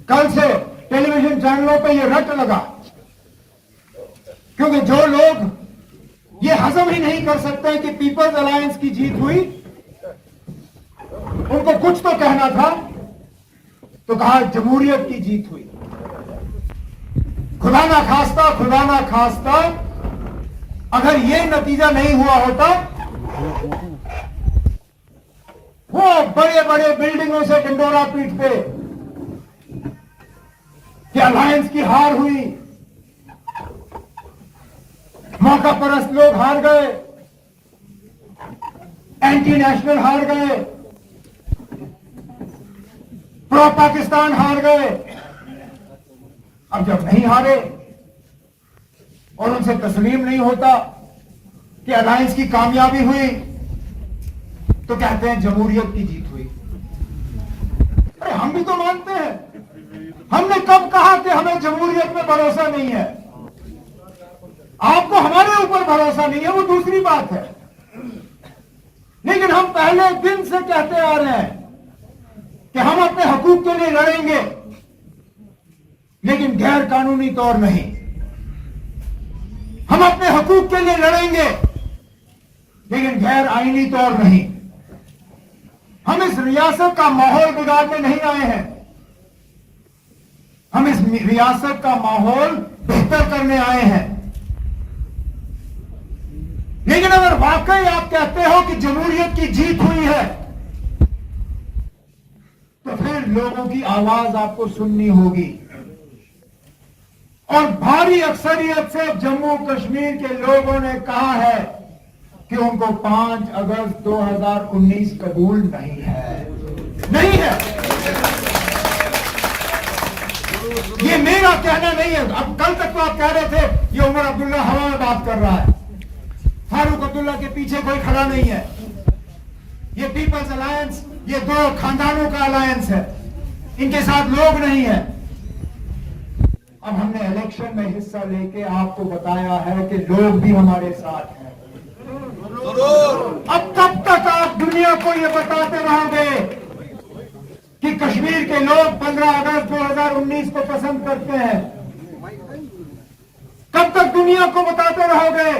कल से टेलीविजन चैनलों पे ये रट लगा, क्योंकि जो लोग ये हजम ही नहीं कर सकते कि पीपल्स अलायंस की जीत हुई, उनको कुछ तो कहना था, तो कहा जमहूरियत की जीत हुई। खुदा ना खास्ता अगर ये नतीजा नहीं हुआ होता, वो बड़े बड़े बिल्डिंगों से ढिंडोरा पीटते कि अलायंस की हार हुई, मौका परस्त लोग हार गए, एंटी नेशनल हार गए, प्रो पाकिस्तान हार गए। अब जब नहीं हारे और उनसे तस्लीम नहीं होता कि अलायंस की कामयाबी हुई, तो कहते हैं जमहूरियत की जीत हुई। अरे हम भी तो मानते हैं, हमने कब कहा कि हमें जमहूरियत में भरोसा नहीं है? आपको हमारे ऊपर भरोसा नहीं है, वो दूसरी बात है, लेकिन हम पहले दिन से कहते आ रहे हैं कि हम अपने हकूक के लिए लड़ेंगे, लेकिन गैर कानूनी तौर नहीं। हम अपने हकूक के लिए लड़ेंगे, लेकिन गैर आईनी तौर नहीं। हम इस रियासत का माहौल बिगाड़ने नहीं आए हैं, हम इस रियासत का माहौल बेहतर करने आए हैं। लेकिन अगर वाकई आप कहते हो कि जमहूरियत की जीत हुई है, तो फिर लोगों की आवाज आपको सुननी होगी। और भारी अक्सरियत से जम्मू कश्मीर के लोगों ने कहा है कि उनको 5 अगस्त 2019 कबूल नहीं है। ये मेरा कहना नहीं है। अब कल तक तो आप कह रहे थे ये उमर अब्दुल्ला हवा में बात कर रहा है, फारूक अब्दुल्ला के पीछे कोई खड़ा नहीं है, ये पीपल्स अलायंस ये 2 खानदानों का अलायंस है, इनके साथ लोग नहीं है। अब हमने इलेक्शन में हिस्सा लेके आपको बताया है कि लोग भी हमारे साथ हैं। अब कब तक आप दुनिया को ये बताते रहोगे कि कश्मीर के लोग 15 अगस्त 2019 को पसंद करते हैं? कब तक दुनिया को बताते रहोगे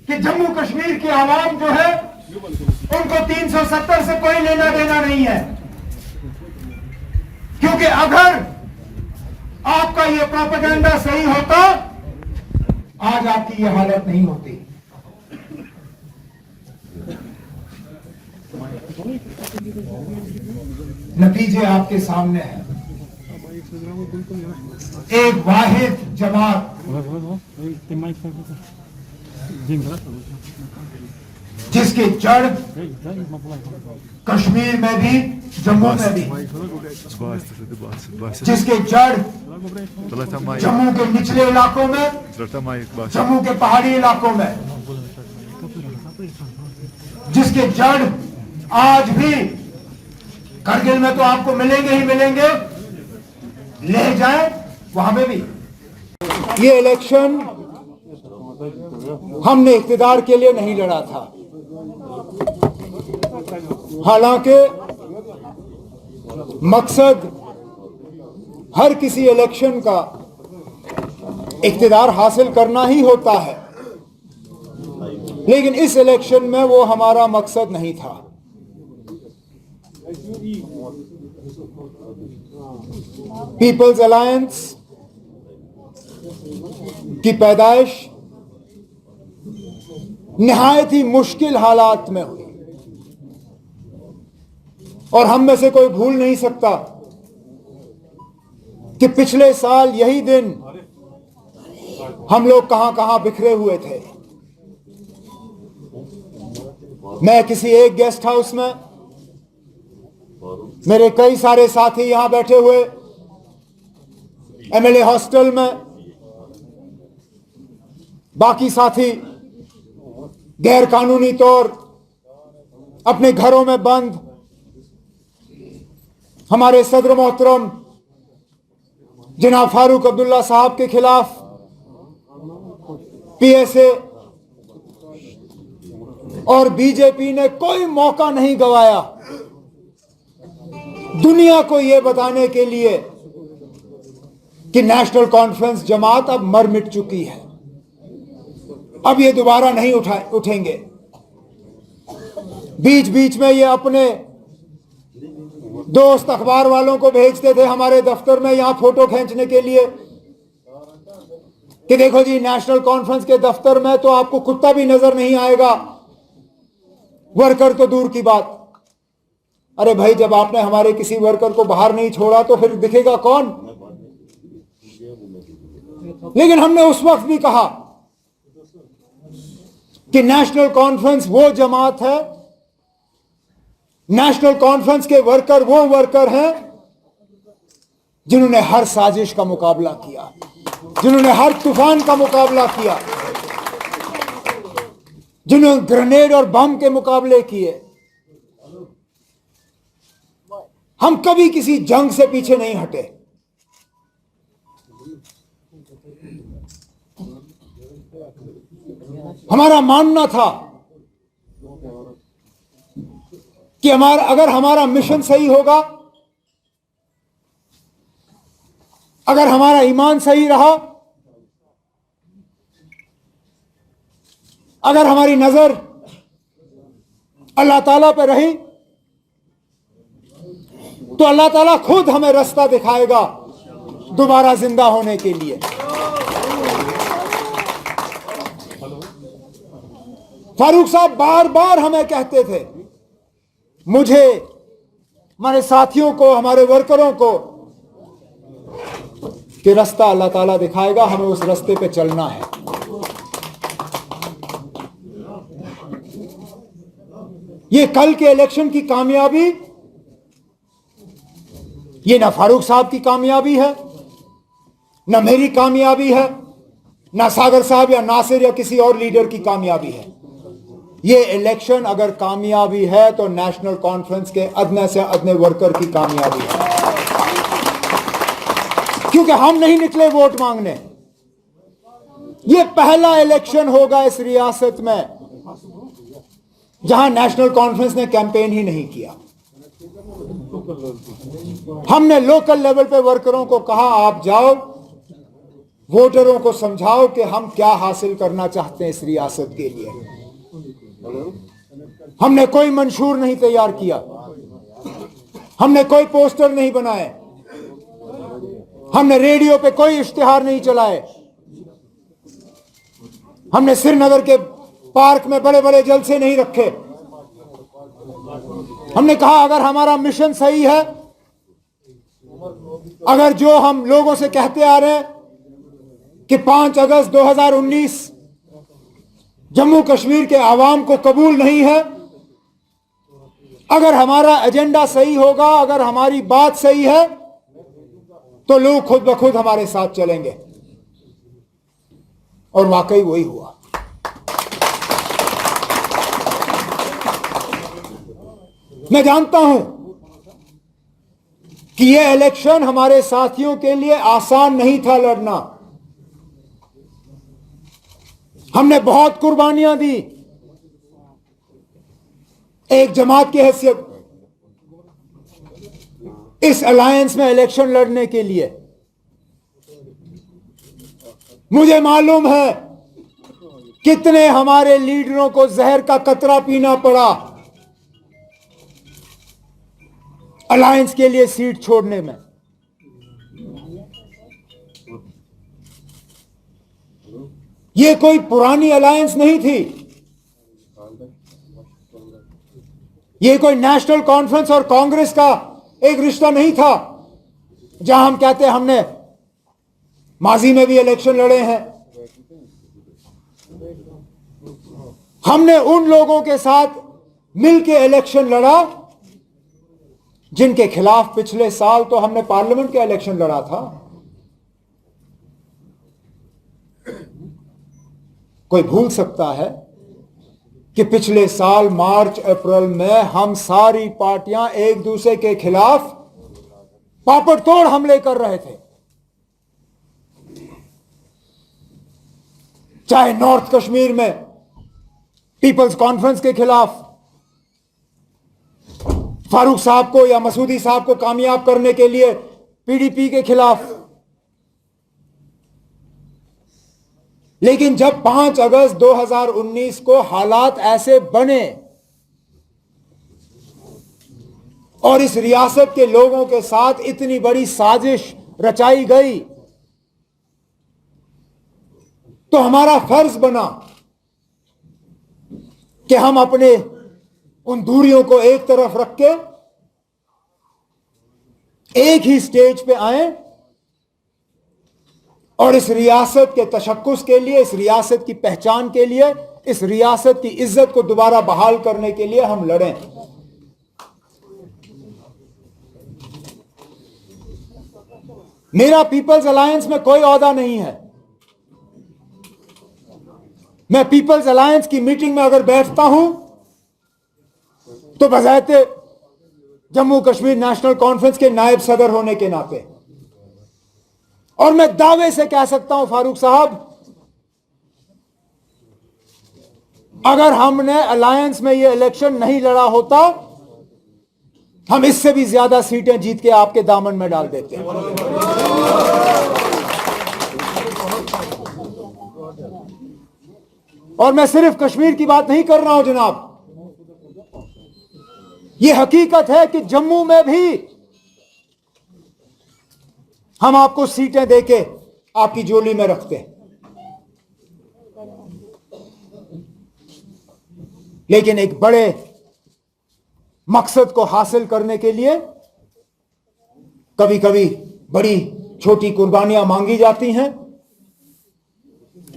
कि जम्मू कश्मीर की आवाम जो है उनको 370 से कोई लेना देना नहीं है? क्योंकि अगर आपका ये प्रोपेगेंडा सही होता, आज आपकी ये हालत नहीं होती। नतीजे आपके सामने हैं। एक वाहिद जमात जिसकी जड़ कश्मीर में भी, जम्मू में भी, जिसके जड़ जम्मू के निचले इलाकों में, जम्मू के पहाड़ी इलाकों में, जिसके जड़ आज भी करगिल में तो आपको मिलेंगे ही मिलेंगे, ले जाए वहां में भी। ये इलेक्शन हमने इख्तिदार के लिए नहीं लड़ा था, हालांकि मकसद हर किसी इलेक्शन का इख्तिदार हासिल करना ही होता है, लेकिन इस इलेक्शन में वो हमारा मकसद नहीं था। पीपल्स अलायंस की पैदाइश निहायत ही मुश्किल हालात में हुई, और हम में से कोई भूल नहीं सकता कि पिछले साल यही दिन हम लोग कहां कहां बिखरे हुए थे। मैं किसी एक गेस्ट हाउस में, मेरे कई सारे साथी यहां बैठे हुए एमएलए हॉस्टल में, बाकी साथी गैर कानूनी तौर अपने घरों में बंद। हमारे सदर मोहतरम जनाब फारूक अब्दुल्ला साहब के खिलाफ पीएसए और बीजेपी ने कोई मौका नहीं गंवाया दुनिया को यह बताने के लिए कि नेशनल कॉन्फ्रेंस जमात अब मर मिट चुकी है, अब ये दोबारा नहीं उठेंगे। बीच बीच में ये अपने दोस्त अखबार वालों को भेजते थे हमारे दफ्तर में यहां फोटो खींचने के लिए कि देखो जी नेशनल कॉन्फ्रेंस के दफ्तर में तो आपको कुत्ता भी नजर नहीं आएगा, वर्कर तो दूर की बात। अरे भाई, जब आपने हमारे किसी वर्कर को बाहर नहीं छोड़ा तो फिर दिखेगा कौन? लेकिन हमने उस वक्त भी कहा कि नेशनल कॉन्फ्रेंस वो जमात है, नेशनल कॉन्फ्रेंस के वर्कर वो वर्कर हैं जिन्होंने हर साजिश का मुकाबला किया, जिन्होंने हर तूफान का मुकाबला किया, जिन्होंने ग्रेनेड और बम के मुकाबले किए। हम कभी किसी जंग से पीछे नहीं हटे। हमारा मानना था कि अगर हमारा मिशन सही होगा, अगर हमारा ईमान सही रहा, अगर हमारी नजर अल्लाह ताला पे रही तो अल्लाह ताला खुद हमें रास्ता दिखाएगा दोबारा जिंदा होने के लिए। फारूक साहब बार बार हमें कहते थे, मुझे, हमारे साथियों को, हमारे वर्करों को, कि रास्ता अल्लाह ताला दिखाएगा, हमें उस रास्ते पे चलना है। ये कल के इलेक्शन की कामयाबी, ये ना फारूक साहब की कामयाबी है, ना मेरी कामयाबी है, ना सागर साहब या नासिर या किसी और लीडर की कामयाबी है। ये इलेक्शन अगर कामयाबी है तो नेशनल कॉन्फ्रेंस के अदने से अदने वर्कर की कामयाबी है, क्योंकि हम नहीं निकले वोट मांगने। ये पहला इलेक्शन होगा इस रियासत में जहां नेशनल कॉन्फ्रेंस ने कैंपेन ही नहीं किया। हमने लोकल लेवल पे वर्करों को कहा, आप जाओ, वोटरों को समझाओ कि हम क्या हासिल करना चाहते हैं इस रियासत के लिए। हमने कोई मंशूर नहीं तैयार किया, हमने कोई पोस्टर नहीं बनाए, हमने रेडियो पे कोई इश्तिहार नहीं चलाए, हमने श्रीनगर के पार्क में बड़े बड़े जलसे नहीं रखे। हमने कहा अगर हमारा मिशन सही है, अगर जो हम लोगों से कहते आ रहे हैं कि 5 अगस्त 2019 जम्मू कश्मीर के आवाम को कबूल नहीं है, अगर हमारा एजेंडा सही होगा, अगर हमारी बात सही है, तो लोग खुद ब खुद हमारे साथ चलेंगे। और वाकई वही हुआ। मैं जानता हूं कि यह इलेक्शन हमारे साथियों के लिए आसान नहीं था लड़ना। हमने बहुत कुर्बानियां दी एक जमात की हैसियत इस अलायंस में इलेक्शन लड़ने के लिए। मुझे मालूम है कितने हमारे लीडरों को जहर का कतरा पीना पड़ा अलायंस के लिए सीट छोड़ने में। यह कोई पुरानी अलायंस नहीं थी, यह कोई नेशनल कॉन्फ्रेंस और कांग्रेस का एक रिश्ता नहीं था जहां हम कहते हमने माजी में भी इलेक्शन लड़े हैं। हमने उन लोगों के साथ मिलकर इलेक्शन लड़ा जिनके खिलाफ पिछले साल तो हमने पार्लियामेंट का इलेक्शन लड़ा था। कोई भूल सकता है कि पिछले साल मार्च अप्रैल में हम सारी पार्टियां एक दूसरे के खिलाफ पापड़ तोड़ हमले कर रहे थे, चाहे नॉर्थ कश्मीर में पीपल्स कॉन्फ्रेंस के खिलाफ फारूक साहब को या मसूदी साहब को कामयाब करने के लिए पीडीपी के खिलाफ, लेकिन जब 5 अगस्त 2019 को हालात ऐसे बने और इस रियासत के लोगों के साथ इतनी बड़ी साजिश रचाई गई, तो हमारा फर्ज बना कि हम अपने उन दूरियों को एक तरफ रख के एक ही स्टेज पे आए और इस रियासत के तशक्कुस के लिए, इस रियासत की पहचान के लिए, इस रियासत की इज्जत को दोबारा बहाल करने के लिए हम लड़ें। मेरा पीपल्स अलायंस में कोई ओहदा नहीं है। मैं पीपल्स अलायंस की मीटिंग में अगर बैठता हूं तो बज़ाहिर जम्मू कश्मीर नेशनल कॉन्फ्रेंस के नायब सदर होने के नाते, और मैं दावे से कह सकता हूं फारूक साहब, अगर हमने अलायंस में यह इलेक्शन नहीं लड़ा होता, हम इससे भी ज्यादा सीटें जीत के आपके दामन में डाल देते हैं। और मैं सिर्फ कश्मीर की बात नहीं कर रहा हूं जनाब, यह हकीकत है कि जम्मू में भी हम आपको सीटें देके आपकी झोली में रखते हैं। लेकिन एक बड़े मकसद को हासिल करने के लिए कभी कभी बड़ी छोटी कुर्बानियां मांगी जाती हैं।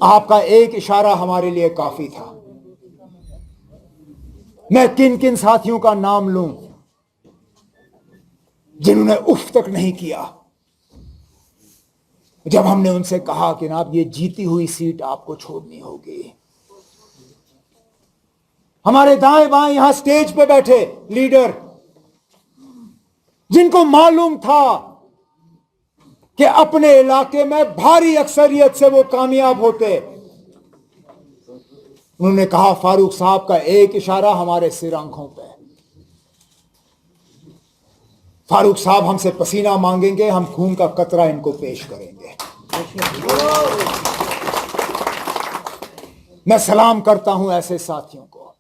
आपका एक इशारा हमारे लिए काफी था। मैं किन किन साथियों का नाम लूं जिन्होंने उफ तक नहीं किया जब हमने उनसे कहा कि ना, ये जीती हुई सीट आपको छोड़नी होगी। हमारे दाएं बाएं यहां स्टेज पे बैठे लीडर, जिनको मालूम था कि अपने इलाके में भारी अक्सरियत से वो कामयाब होते, उन्होंने कहा फारूक साहब का एक इशारा हमारे सिर आंखों पे, फारूक साहब हमसे पसीना मांगेंगे, हम खून का कतरा इनको पेश करेंगे। मैं सलाम करता हूं ऐसे साथियों को।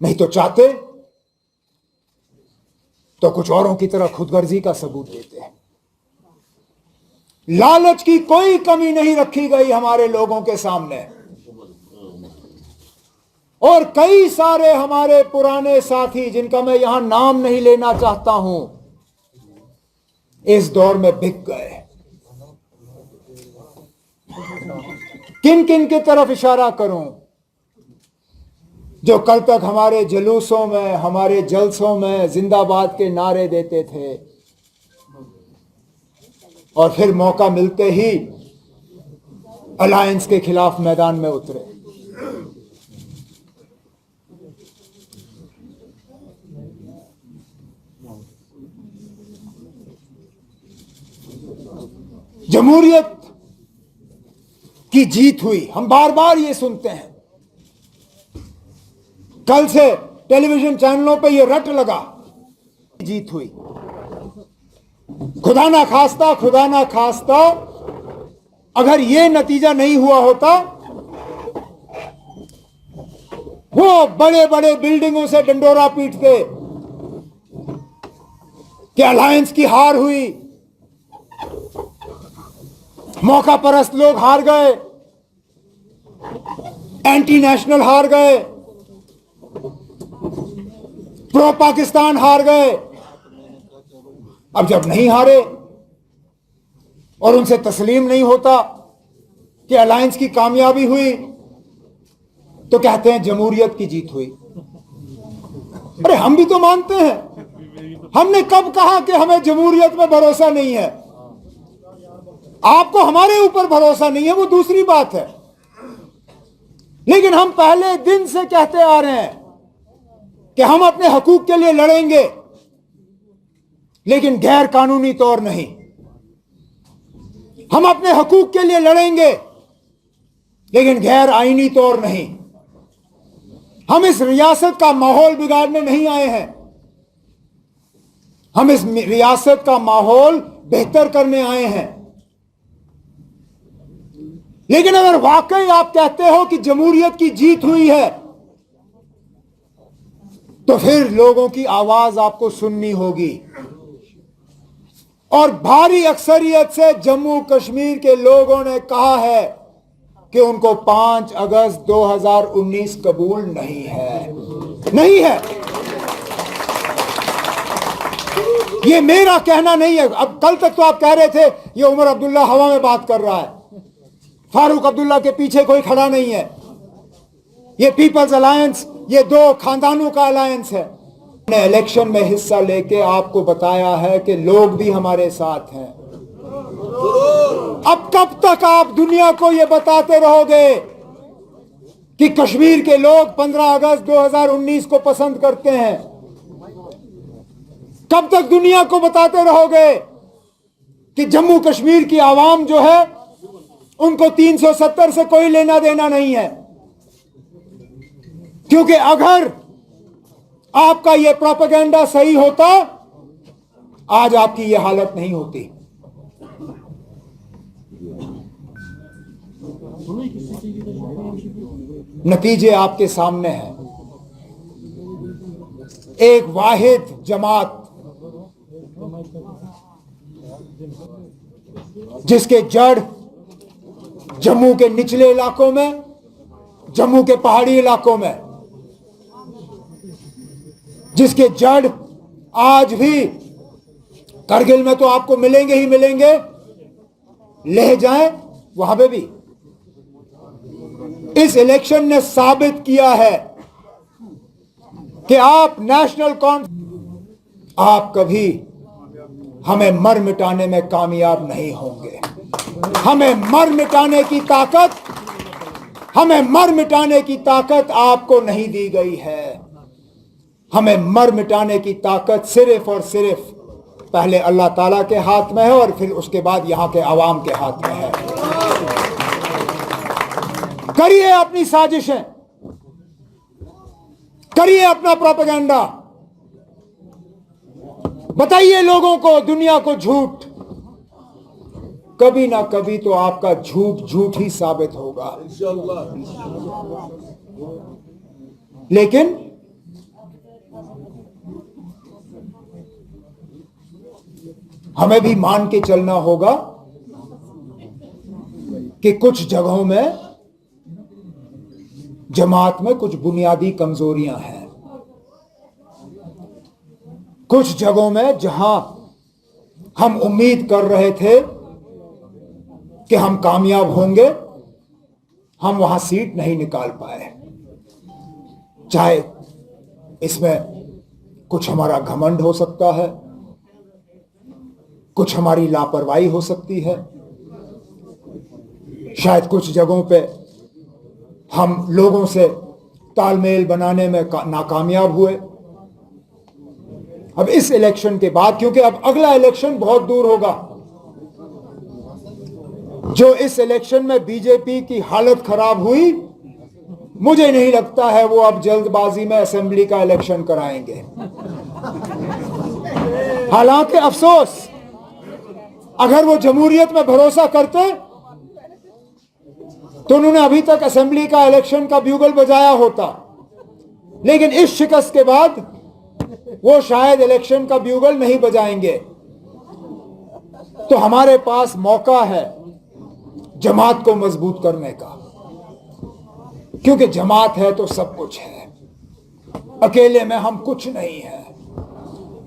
नहीं तो चाहते तो कुछ औरों की तरह खुदगर्जी का सबूत देते हैं। लालच की कोई कमी नहीं रखी गई हमारे लोगों के सामने, और कई सारे हमारे पुराने साथी, जिनका मैं यहां नाम नहीं लेना चाहता हूं, इस दौर में बिक गए। किन किन की तरफ इशारा करूं जो कल तक हमारे जुलूसों में, हमारे जलसों में जिंदाबाद के नारे देते थे और फिर मौका मिलते ही अलायंस के खिलाफ मैदान में उतरे। जमहूरियत की जीत हुई, हम बार बार ये सुनते हैं। कल से टेलीविजन चैनलों पे ये रट लगा, जीत हुई। खुदा ना खास्ता अगर ये नतीजा नहीं हुआ होता, वो बड़े बड़े बिल्डिंगों से डंडोरा पीटते कि अलायंस की हार हुई, मौका परस्त लोग हार गए, एंटी नेशनल हार गए, प्रो पाकिस्तान हार गए। अब जब नहीं हारे और उनसे तस्लीम नहीं होता कि अलायंस की कामयाबी हुई, तो कहते हैं जमहूरियत की जीत हुई। अरे हम भी तो मानते हैं, हमने कब कहा कि हमें जमहूरियत में भरोसा नहीं है? आपको हमारे ऊपर भरोसा नहीं है, वो दूसरी बात है, लेकिन हम पहले दिन से कहते आ रहे हैं कि हम अपने हकूक के लिए लड़ेंगे, लेकिन गैर कानूनी तौर नहीं। हम अपने हकूक के लिए लड़ेंगे, लेकिन गैर आईनी तौर नहीं। हम इस रियासत का माहौल बिगाड़ने नहीं आए हैं, हम इस रियासत का माहौल बेहतर करने आए हैं। लेकिन अगर वाकई आप कहते हो कि जमहूरियत की जीत हुई है, तो फिर लोगों की आवाज आपको सुननी होगी। और भारी अक्सरियत से जम्मू कश्मीर के लोगों ने कहा है कि उनको 5 अगस्त 2019 कबूल नहीं है, नहीं है। ये मेरा कहना नहीं है। अब कल तक तो आप कह रहे थे ये उमर अब्दुल्ला हवा में बात कर रहा है, फारूक अब्दुल्ला के पीछे कोई खड़ा नहीं है, ये पीपल्स अलायंस, ये 2 खानदानों का अलायंस है। मैंने इलेक्शन में हिस्सा लेके आपको बताया है कि लोग भी हमारे साथ हैं। अब कब तक आप दुनिया को ये बताते रहोगे कि कश्मीर के लोग 15 अगस्त 2019 को पसंद करते हैं? कब तक दुनिया को बताते रहोगे कि जम्मू कश्मीर की आवाम जो है उनको 370 से कोई लेना देना नहीं है? क्योंकि अगर आपका यह प्रोपेगेंडा सही होता, आज आपकी यह हालत नहीं होती। नतीजे आपके सामने हैं। एक वाहिद जमात जिसके जड़ जम्मू के निचले इलाकों में, जम्मू के पहाड़ी इलाकों में, जिसके जड़ आज भी करगिल में तो आपको मिलेंगे ही मिलेंगे, ले जाएं वहां पे भी। इस इलेक्शन ने साबित किया है कि आप नेशनल आप कभी हमें मर मिटाने में कामयाब नहीं होंगे। हमें मर मिटाने की ताकत आपको नहीं दी गई है। हमें मर मिटाने की ताकत सिर्फ और सिर्फ पहले अल्लाह ताला के हाथ में है और फिर उसके बाद यहां के आवाम के हाथ में है। करिए अपनी साजिशें, करिए अपना प्रोपेगेंडा, बताइए लोगों को, दुनिया को झूठ। कभी ना कभी तो आपका झूठ झूठ ही साबित होगा। लेकिन हमें भी मान के चलना होगा कि कुछ जगहों में जमात में कुछ बुनियादी कमजोरियां हैं। कुछ जगहों में जहां हम उम्मीद कर रहे थे कि हम कामयाब होंगे, हम वहां सीट नहीं निकाल पाए। चाहे इसमें कुछ हमारा घमंड हो सकता है, कुछ हमारी लापरवाही हो सकती है, शायद कुछ जगहों पे हम लोगों से तालमेल बनाने में नाकामयाब हुए। अब इस इलेक्शन के बाद, क्योंकि अब अगला इलेक्शन बहुत दूर होगा, जो इस इलेक्शन में बीजेपी की हालत खराब हुई, मुझे नहीं लगता है वो अब जल्दबाजी में असेंबली का इलेक्शन कराएंगे। हालांकि अफसोस, अगर वो जमहूरियत में भरोसा करते तो उन्होंने अभी तक असेंबली का इलेक्शन का ब्यूगल बजाया होता। लेकिन इस शिकस्त के बाद वो शायद इलेक्शन का ब्यूगल नहीं बजाएंगे। तो हमारे पास मौका है जमात को मजबूत करने का, क्योंकि जमात है तो सब कुछ है। अकेले में हम कुछ नहीं है।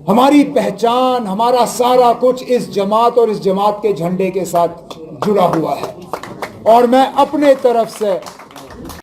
हमारी पहचान, हमारा सारा कुछ इस जमात और इस जमात के झंडे के साथ जुड़ा हुआ है। और मैं अपने तरफ से